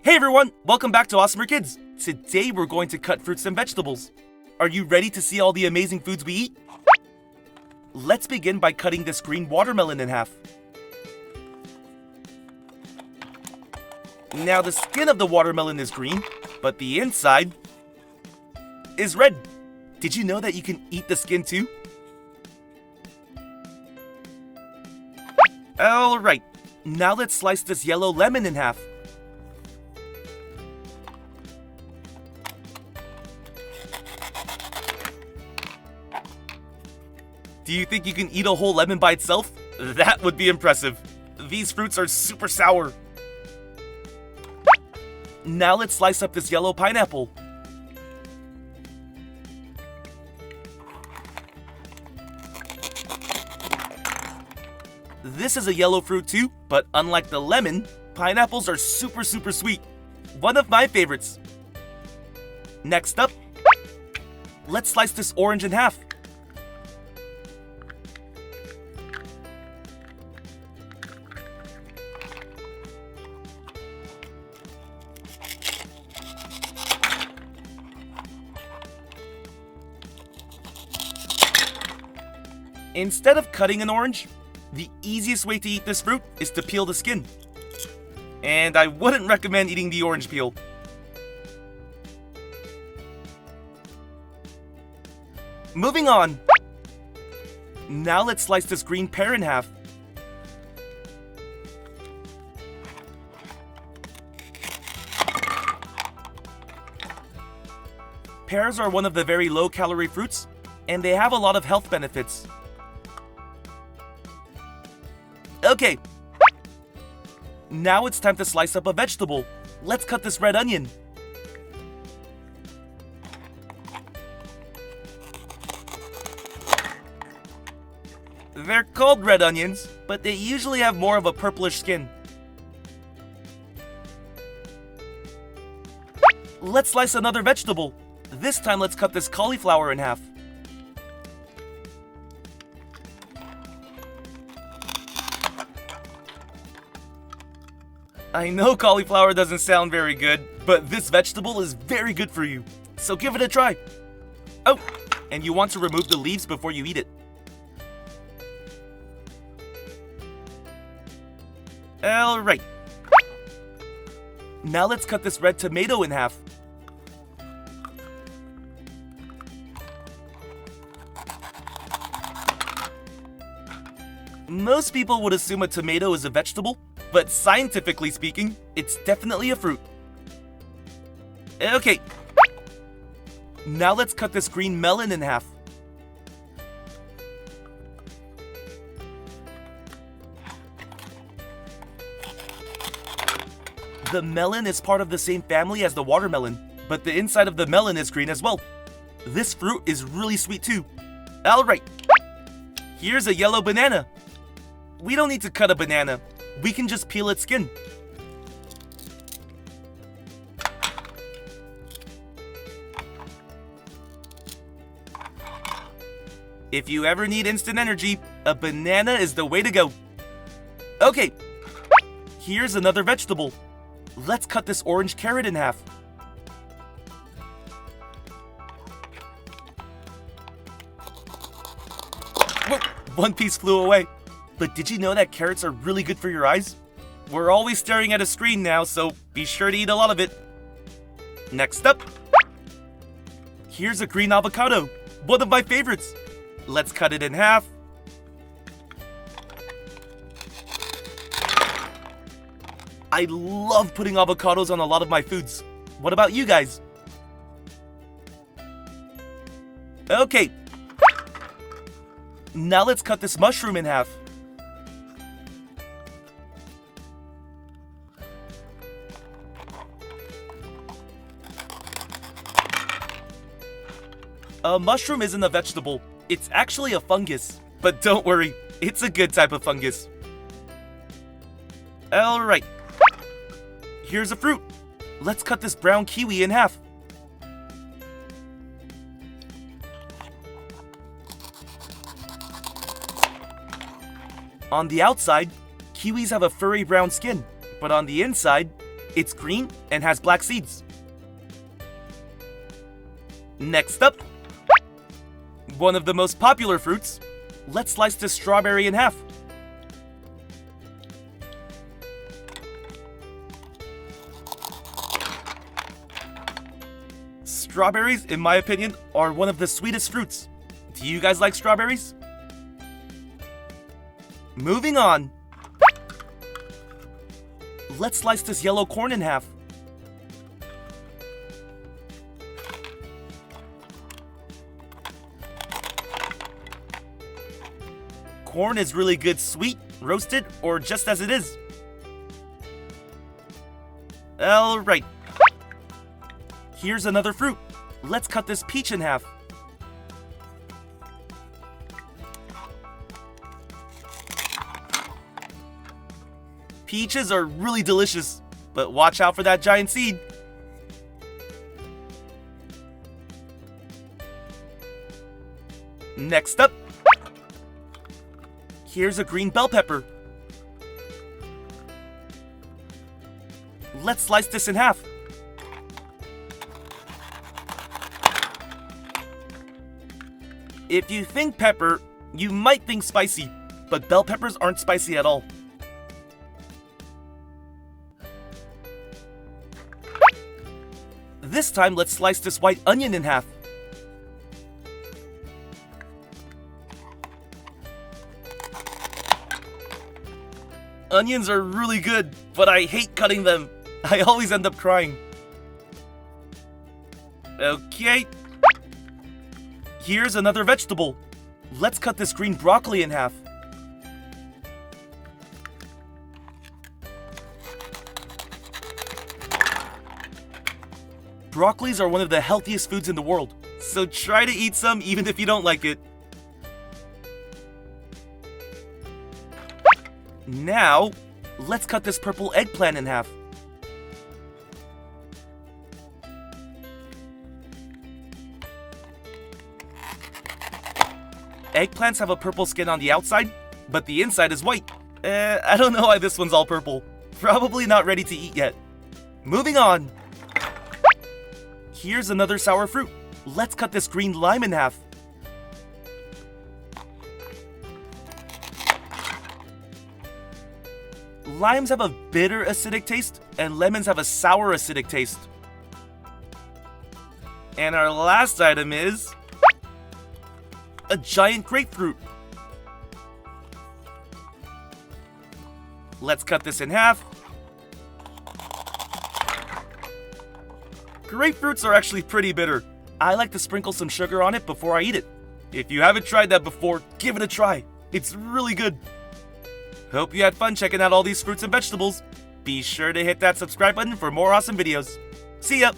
Hey everyone, welcome back to AWESMR Kids. Today we're going to cut fruits and vegetables. Are you ready to see all the amazing foods we eat? Let's begin by cutting this green watermelon in half. Now the skin of the watermelon is green, but the inside is red. Did you know that you can eat the skin too? Alright, now let's slice this yellow lemon in half. Do you think you can eat a whole lemon by itself? That would be impressive. These fruits are super sour. Now let's slice up this yellow pineapple. This is a yellow fruit too, but unlike the lemon, pineapples are super sweet. One of my favorites. Next up, let's slice this orange in half. Instead of cutting an orange, the easiest way to eat this fruit is to peel the skin. And I wouldn't recommend eating the orange peel. Moving on. Now let's slice this green pear in half. Pears are one of the very low-calorie fruits, and they have a lot of health benefits. Okay, now it's time to slice up a vegetable. Let's cut this red onion. They're called red onions, but they usually have more of a purplish skin. Let's slice another vegetable. This time let's cut this cauliflower in half. I know cauliflower doesn't sound very good, but this vegetable is very good for you, so give it a try. Oh, and you want to remove the leaves before you eat it. Alright. Now let's cut this red tomato in half. Most people would assume a tomato is a vegetable, but scientifically speaking, it's definitely a fruit. Okay. Now let's cut this green melon in half. The melon is part of the same family as the watermelon, but the inside of the melon is green as well. This fruit is really sweet too. Alright. Here's a yellow banana. We don't need to cut a banana. We can just peel its skin. If you ever need instant energy, a banana is the way to go. Okay, here's another vegetable. Let's cut this orange carrot in half. Whoa, one piece flew away. But did you know that carrots are really good for your eyes? We're always staring at a screen now, so be sure to eat a lot of it. Next up, here's a green avocado, one of my favorites. Let's cut it in half. I love putting avocados on a lot of my foods. What about you guys? Okay. Now let's cut this mushroom in half. A mushroom isn't a vegetable, it's actually a fungus. But don't worry, it's a good type of fungus. Alright, here's a fruit. Let's cut this brown kiwi in half. On the outside, kiwis have a furry brown skin, but on the inside, It's green and has black seeds. Next up, one of the most popular fruits. Let's slice this strawberry in half. Strawberries, in my opinion, are one of the sweetest fruits. Do you guys like strawberries? Moving on. Let's slice this yellow corn in half. Corn is really good sweet, roasted, or just as it is. Alright. Here's another fruit. Let's cut this peach in half. Peaches are really delicious, but watch out for that giant seed. Next up, here's a green bell pepper. Let's slice this in half. If you think pepper, you might think spicy, but bell peppers aren't spicy at all. This time, let's slice this white onion in half. Onions are really good, but I hate cutting them. I always end up crying. Okay. Here's another vegetable. Let's cut this green broccoli in half. Broccolis are one of the healthiest foods in the world, so try to eat some even if you don't like it. Now, let's cut this purple eggplant in half. Eggplants have a purple skin on the outside, but the inside is white. I don't know why this one's all purple. Probably not ready to eat yet. Moving on. Here's another sour fruit. Let's cut this green lime in half. Limes have a bitter acidic taste, and lemons have a sour acidic taste. And our last item is a giant grapefruit. Let's cut this in half. Grapefruits are actually pretty bitter. I like to sprinkle some sugar on it before I eat it. If you haven't tried that before, give it a try. It's really good. Hope you had fun checking out all these fruits and vegetables. Be sure to hit that subscribe button for more awesome videos. See ya!